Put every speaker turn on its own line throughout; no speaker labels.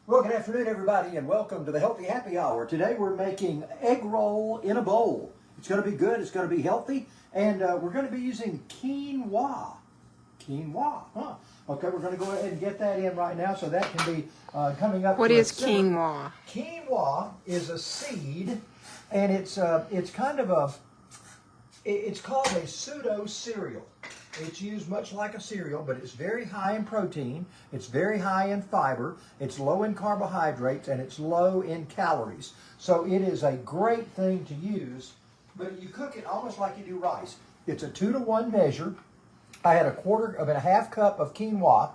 Well, good afternoon, everybody, and welcome to the Healthy Happy Hour. Today we're making egg roll in a bowl. It's going to be good, it's going to be healthy, and we're going to be using quinoa. Quinoa, huh? Okay, we're going to go ahead and get that in right now so that can be coming up.
What
to
is
simmer.
quinoa?
Quinoa is a seed, and it's kind of it's called a pseudo cereal. It's used much like a cereal, but it's very high in protein, it's very high in fiber, it's low in carbohydrates, and it's low in calories. So it is a great thing to use, but you cook it almost like you do rice. It's a 2-to-1 measure. I had a half cup of quinoa,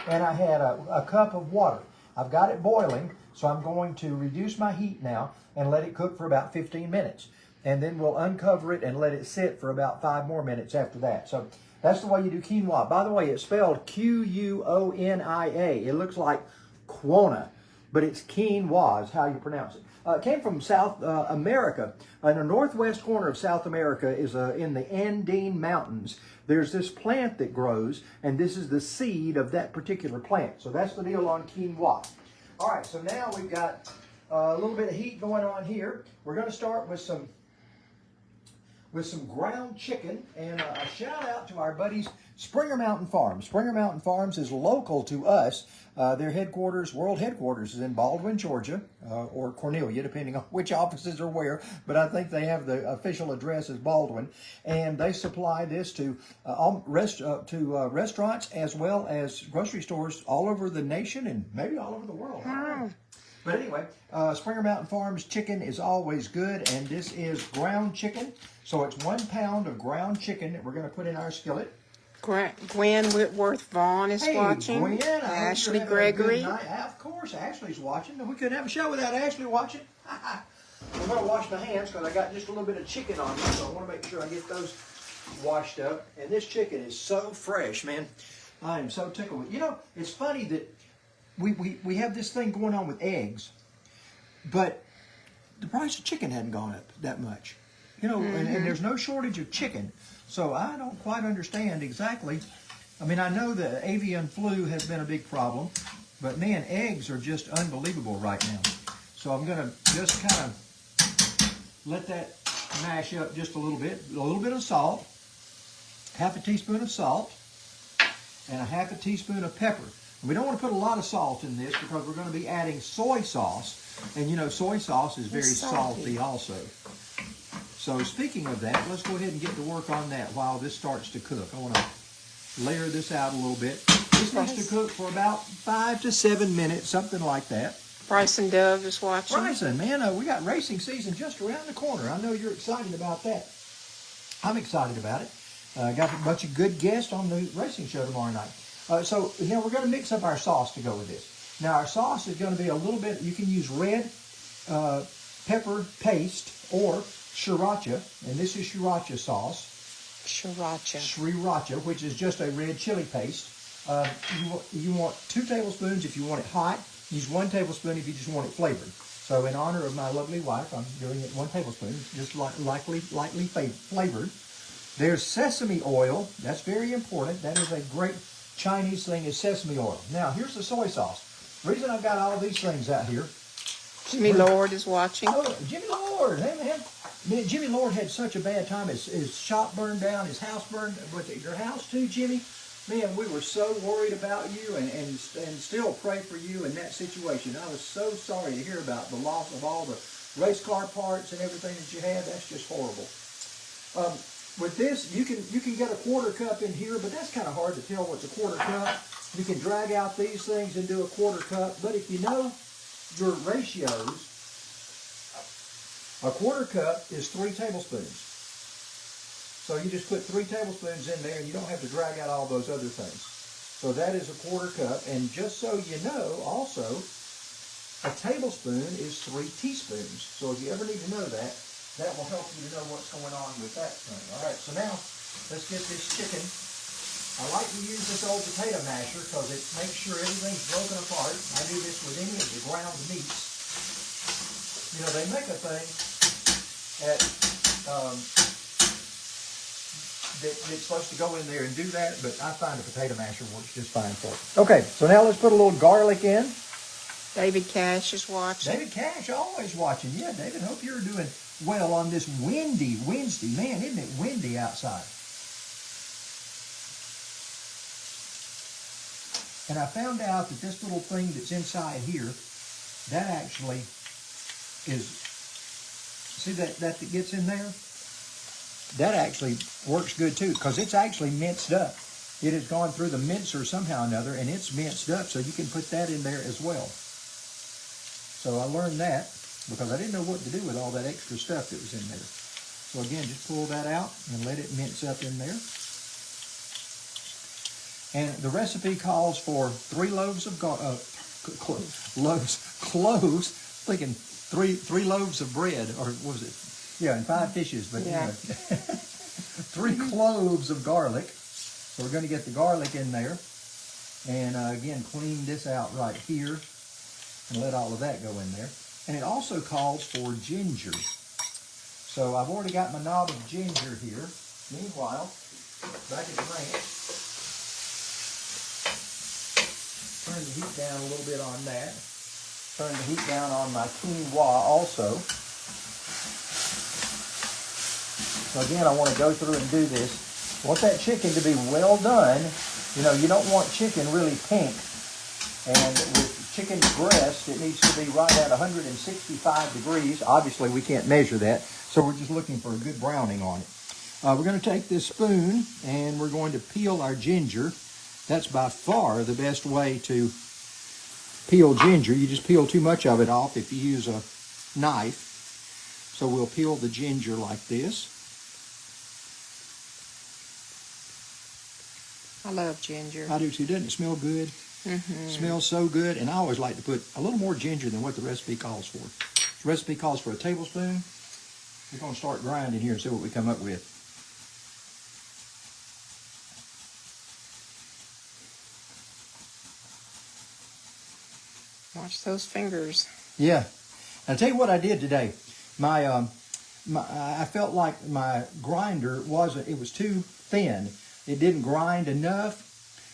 and I had a cup of water. I've got it boiling, so I'm going to reduce my heat now and let it cook for about 15 minutes. And then we'll uncover it and let it sit for about 5 more minutes after that. So that's the way you do quinoa. By the way, it's spelled Quonia. It looks like quinoa, but it's quinoa is how you pronounce it. It came from South America. In the northwest corner of South America is in the Andean Mountains. There's this plant that grows, and this is the seed of that particular plant. So that's the deal on quinoa. All right, so now we've got a little bit of heat going on here. We're going to start with some ground chicken, and a shout out to our buddies Springer Mountain Farms. Springer Mountain Farms is local to us. Their headquarters, world headquarters, is in Baldwin, Georgia, or Cornelia, depending on which offices are where, but I think they have the official address as Baldwin, and they supply this to restaurants as well as grocery stores all over the nation and maybe all over the world. But anyway, Springer Mountain Farms chicken is always good, and this is ground chicken. So it's 1 pound of ground chicken that we're going to put in our skillet.
Gwen Whitworth Vaughn is watching.
Gwen,
Ashley Gregory.
Of course, Ashley's watching. We couldn't have a show without Ashley watching. I'm going to wash my hands because I got just a little bit of chicken on me, so I want to make sure I get those washed up. And this chicken is so fresh, man. I am so tickled. You know, it's funny that we have this thing going on with eggs, but the price of chicken hadn't gone up that much. You know, and there's no shortage of chicken. So I don't quite understand exactly. I mean, I know the avian flu has been a big problem, but man, eggs are just unbelievable right now. So I'm going to just kind of let that mash up just a little bit of salt, half a teaspoon of salt, and a half a teaspoon of pepper. And we don't want to put a lot of salt in this because we're going to be adding soy sauce, and you know soy sauce is very salty also. So speaking of that, let's go ahead and get to work on that while this starts to cook. I want to layer this out a little bit. This needs to cook for about 5 to 7 minutes, something like that.
Bryson Dove is watching.
Bryson, man, we got racing season just around the corner. I know you're excited about that. I'm excited about it. Got a bunch of good guests on the racing show tomorrow night. So now we're going to mix up our sauce to go with this. Now our sauce is going to be a little bit, you can use red pepper paste or sriracha, and this is sriracha sauce. Sriracha, which is just a red chili paste. You want 2 tablespoons if you want it hot. Use 1 tablespoon if you just want it flavored. So in honor of my lovely wife, I'm doing it 1 tablespoon, just lightly flavored. There's sesame oil. That's very important. That is a great Chinese thing, is sesame oil. Now, here's the soy sauce. The reason I've got all these things out here.
Jimmy Lord is watching.
Oh, Jimmy Lord. Hey, man, Jimmy Lord had such a bad time. His shop burned down, his house burned. Was it your house too, Jimmy? Man, we were so worried about you and still pray for you in that situation. I was so sorry to hear about the loss of all the race car parts and everything that you had. That's just horrible. With this, you can get a 1/4 cup in here, but that's kind of hard to tell what's a 1/4 cup. You can drag out these things and do a 1/4 cup, but if you know your ratios, a 1/4 cup is 3 tablespoons. So you just put 3 tablespoons in there, and you don't have to drag out all those other things. So that is a 1/4 cup, and just so you know, also, a tablespoon is 3 teaspoons. So if you ever need to know that, that will help you to know what's going on with that thing. All right, so now let's get this chicken. I like to use this old potato masher because it makes sure everything's broken apart. I do this with any of the ground meats. You know, they make a thing that's supposed to go in there and do that, but I find a potato masher works just fine for it. Okay, so now let's put a little garlic in.
David Cash is watching.
David Cash always watching. Yeah, David, hope you're doing well on this windy Wednesday. Man, isn't it windy outside? And I found out that this little thing that's inside here, that actually is, see that gets in there? That actually works good too, because it's actually minced up. It has gone through the mincer somehow or another, and it's minced up, so you can put that in there as well. So I learned that because I didn't know what to do with all that extra stuff that was in there. So again, just pull that out and let it mince up in there. And the recipe calls for 3 loaves of cloves, thinking three loaves of bread, or what was it? Yeah, and 5 fishes, but
yeah.
3 cloves of garlic. So we're going to get the garlic in there. And again, clean this out right here and let all of that go in there. And it also calls for ginger. So I've already got my knob of ginger here. Meanwhile, back at the ranch, turn the heat down a little bit on that. Turn the heat down on my quinoa also. So again, I want to go through and do this. I want that chicken to be well done. You know, you don't want chicken really pink. And with chicken's breast, it needs to be right at 165 degrees. Obviously, we can't measure that, so we're just looking for a good browning on it. We're going to take this spoon, and we're going to peel our ginger. That's by far the best way to peel ginger. You just peel too much of it off if you use a knife. So we'll peel the ginger like this.
I love ginger.
I do too. Doesn't it smell good?
Mm-hmm.
It smells so good. And I always like to put a little more ginger than what the recipe calls for. The recipe calls for a tablespoon. We're going to start grinding here and see what we come up with.
Watch those fingers.
Yeah. I'll tell you what I did today. I felt like my grinder it was too thin. It didn't grind enough.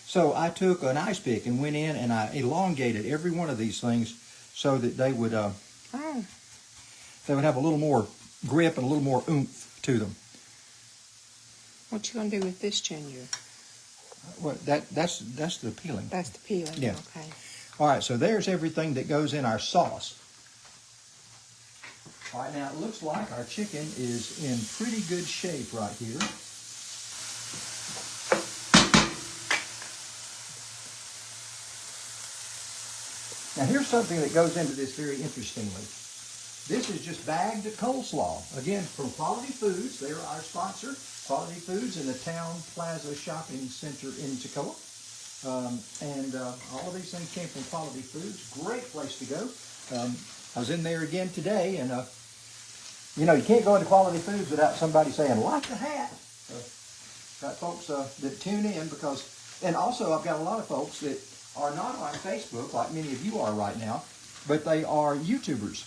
So I took an ice pick and went in and I elongated every one of these things so that they would have a little more grip and a little more oomph to them.
What you gonna do with this ginger?
Well, that's the peeling.
That's the peeling.
Yeah.
Okay.
All right, so there's everything that goes in our sauce. All right, now it looks like our chicken is in pretty good shape right here. Now here's something that goes into this very interestingly. This is just bagged coleslaw. Again, from Quality Foods. They're our sponsor. Quality Foods in the Town Plaza Shopping Center in Toccoa. All of these things came from Quality Foods. Great place to go. I was in there again today, and you know, you can't go into Quality Foods without somebody saying, like the hat. Got folks that tune in because, and also I've got a lot of folks that are not on Facebook like many of you are right now, but they are YouTubers.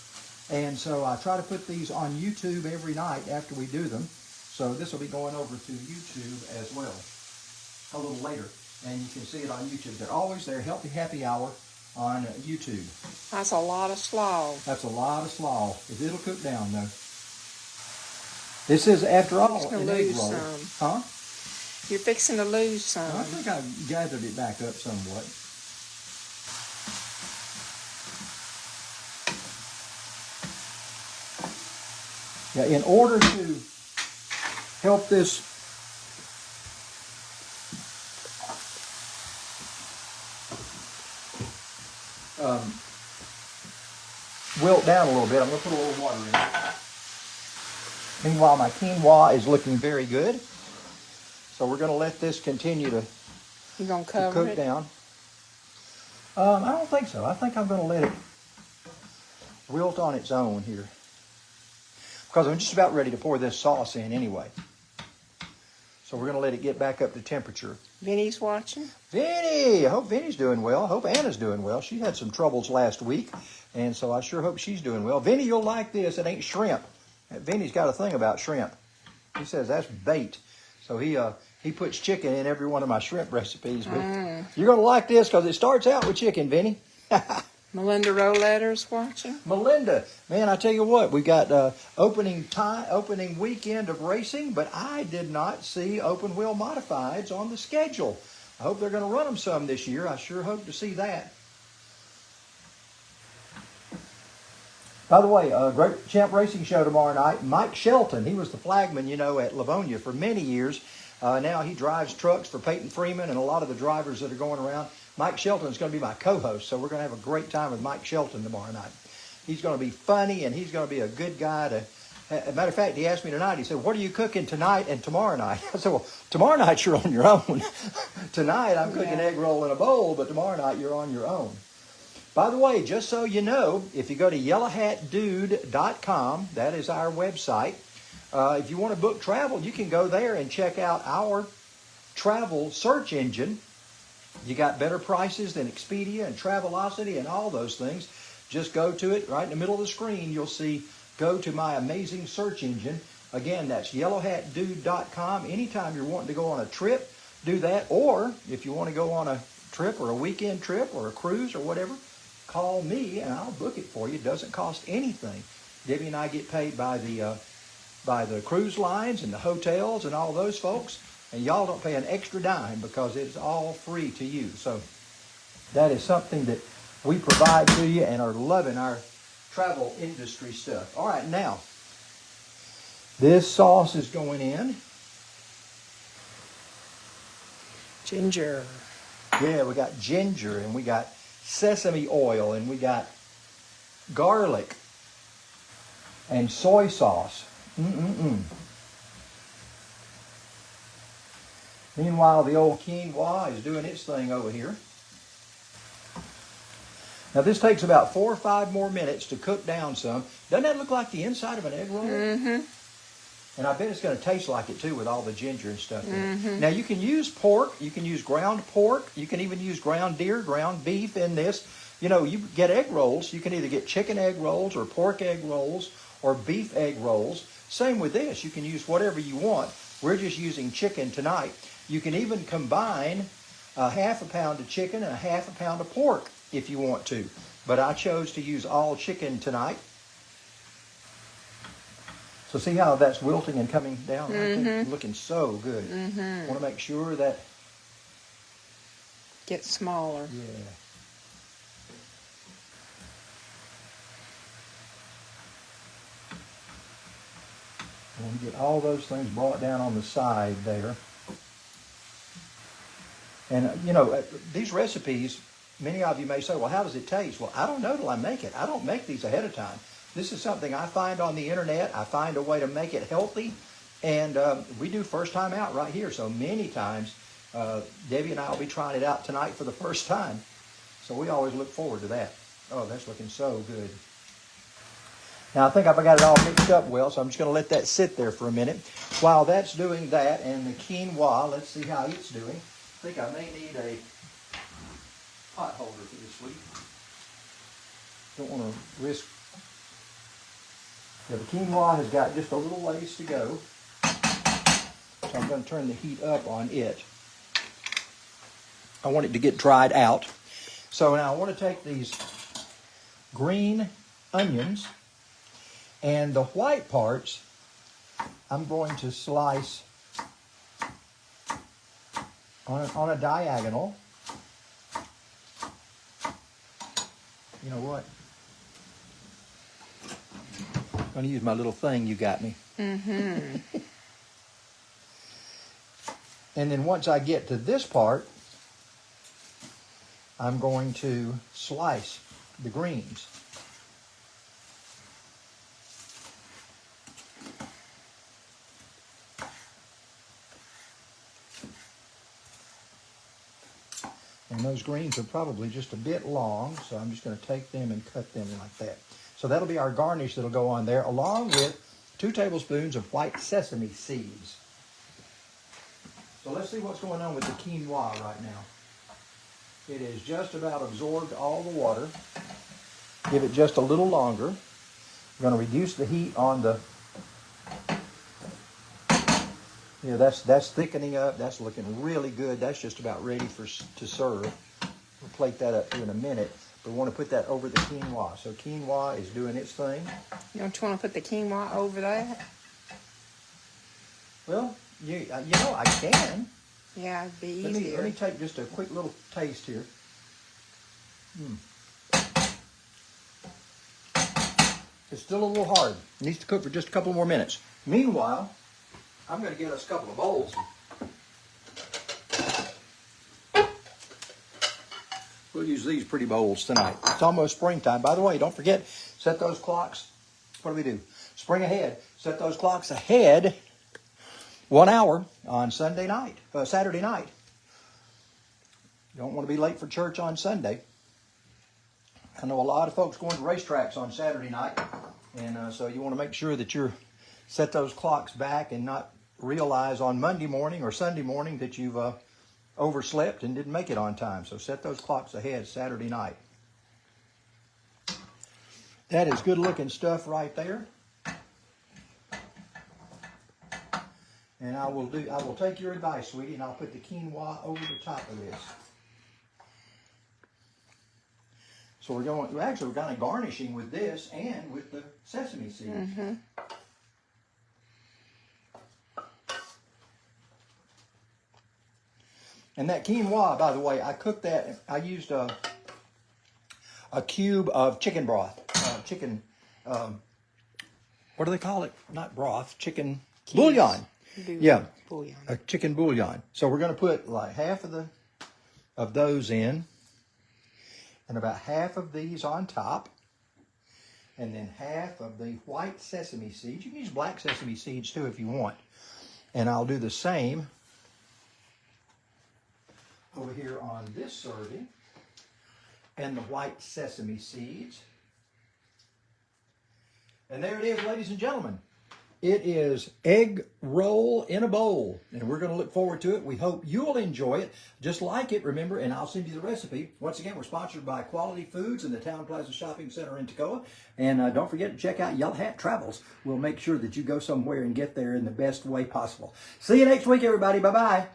And so I try to put these on YouTube every night after we do them. So this will be going over to YouTube as well a little later. And you can see it on YouTube. They're always there, Healthy Happy Hour on YouTube.
That's a lot of slaw.
That's a lot of slaw. It'll cook down though. This is, after all, an egg roll. Huh?
You're fixing to lose some.
I think I gathered it back up somewhat. Yeah, in order to help this wilt down a little bit, I'm going to put a little water in it. Meanwhile, my quinoa is looking very good. So we're going to let this continue to,
You gonna cover
cook
it?
down. I don't think so. I think I'm going to let it wilt on its own here. Because I'm just about ready to pour this sauce in anyway. So we're going to let it get back up to temperature.
Vinny's watching?
Vinny! I hope Vinny's doing well. I hope Anna's doing well. She had some troubles last week, and so I sure hope she's doing well. Vinny, you'll like this. It ain't shrimp. Vinny's got a thing about shrimp. He says that's bait. So he puts chicken in every one of my shrimp recipes. But you're going to like this because it starts out with chicken, Vinny.
Melinda Roletter's watching.
Melinda, man, I tell you what, we got opening weekend of racing, but I did not see open wheel modifieds on the schedule. I hope they're going to run them some this year. I sure hope to see that. By the way, Great Champ Racing Show tomorrow night. Mike Shelton, he was the flagman, you know, at Livonia for many years. Now he drives trucks for Peyton Freeman and a lot of the drivers that are going around. Mike Shelton is going to be my co-host, so we're going to have a great time with Mike Shelton tomorrow night. He's going to be funny, and he's going to be a good guy to... As a matter of fact, he asked me tonight, he said, what are you cooking tonight and tomorrow night? I said, well, tomorrow night you're on your own. Tonight I'm cooking egg roll in a bowl, but tomorrow night you're on your own. By the way, just so you know, if you go to yellowhatdude.com, that is our website. If you want to book travel, you can go there and check out our travel search engine. You got better prices than Expedia and Travelocity and all those things. Just go to it. Right in the middle of the screen, you'll see, go to my amazing search engine. Again, that's yellowhatdude.com. Anytime you're wanting to go on a trip, do that. Or if you want to go on a trip or a weekend trip or a cruise or whatever, call me and I'll book it for you. It doesn't cost anything. Debbie and I get paid by the cruise lines and the hotels and all those folks. And y'all don't pay an extra dime because it's all free to you. So that is something that we provide to you and are loving our travel industry stuff. All right, now, this sauce is going in.
Ginger.
Yeah, we got ginger and we got sesame oil and we got garlic and soy sauce. Meanwhile, the old quinoa is doing its thing over here. Now, this takes about 4 or 5 more minutes to cook down some. Doesn't that look like the inside of an egg roll?
Mm-hmm.
And I bet it's going to taste like it, too, with all the ginger and stuff in it. Now, you can use pork. You can use ground pork. You can even use ground deer, ground beef in this. You know, you get egg rolls. You can either get chicken egg rolls or pork egg rolls or beef egg rolls. Same with this. You can use whatever you want. We're just using chicken tonight. You can even combine a half a pound of chicken and a half a pound of pork if you want to. But I chose to use all chicken tonight. So see how that's wilting and coming down? It's looking so good. I want to make sure that...
Get smaller.
Yeah. I want to get all those things brought down on the side there. And, you know, these recipes, many of you may say, well, how does it taste? Well, I don't know till I make it. I don't make these ahead of time. This is something I find on the internet. I find a way to make it healthy. And we do first time out right here. So many times, Debbie and I will be trying it out tonight for the first time. So we always look forward to that. Oh, that's looking so good. Now, I think I've got it all mixed up well, so I'm just going to let that sit there for a minute. While that's doing that, and the quinoa, let's see how it's doing. I think I may need a pot holder for this week. Don't want to risk. Yeah, the quinoa has got just a little ways to go. So I'm going to turn the heat up on it. I want it to get dried out. So now I want to take these green onions and the white parts I'm going to slice on a diagonal. You know what? I'm going to use my little thing you got me. And then once I get to this part, I'm going to slice the greens. And those greens are probably just a bit long, so I'm just going to take them and cut them like that. So that'll be our garnish that'll go on there, along with 2 tablespoons of white sesame seeds. So let's see what's going on with the quinoa right now. It is just about absorbed all the water. Give it just a little longer. We're going to reduce the heat on the... Yeah, that's thickening up. That's looking really good. That's just about ready to serve. We'll plate that up here in a minute. We want to put that over the quinoa. So quinoa is doing its thing.
You don't want to put the quinoa over that?
Well, you know, I can.
Yeah, it'd be
Let
easier.
me take just a quick little taste here. It's still a little hard. It needs to cook for just a couple more minutes. Meanwhile, I'm going to get us a couple of bowls. We'll use these pretty bowls tonight. It's almost springtime. By the way, don't forget, set those clocks. What do we do? Spring ahead. Set those clocks ahead 1 hour on Saturday night. You don't want to be late for church on Sunday. I know a lot of folks going to racetracks on Saturday night, and so you want to make sure that you're set those clocks back and not realize on Monday morning or Sunday morning that you've overslept and didn't make it on time. So set those clocks ahead Saturday night. That is good looking stuff right there. And I will take your advice, sweetie, and I'll put the quinoa over the top of this. So we're actually kind of garnishing with this and with the sesame seeds.
Mm-hmm.
And that quinoa, by the way, I cooked that. I used a cube of chicken broth. What do they call it? Not broth, chicken bouillon. Yeah,
Bouillon.
a chicken bouillon. So we're going to put like half of those in, and about half of these on top, and then half of the white sesame seeds. You can use black sesame seeds too if you want. And I'll do the same over here on this serving, and the white sesame seeds. And there it is, ladies and gentlemen. It is egg roll in a bowl, and we're going to look forward to it. We hope you'll enjoy it. Just like it, remember, and I'll send you the recipe. Once again, we're sponsored by Quality Foods in the Town Plaza Shopping Center in Toccoa. And don't forget to check out Yellow Hat Travels. We'll make sure that you go somewhere and get there in the best way possible. See you next week, everybody. Bye-bye.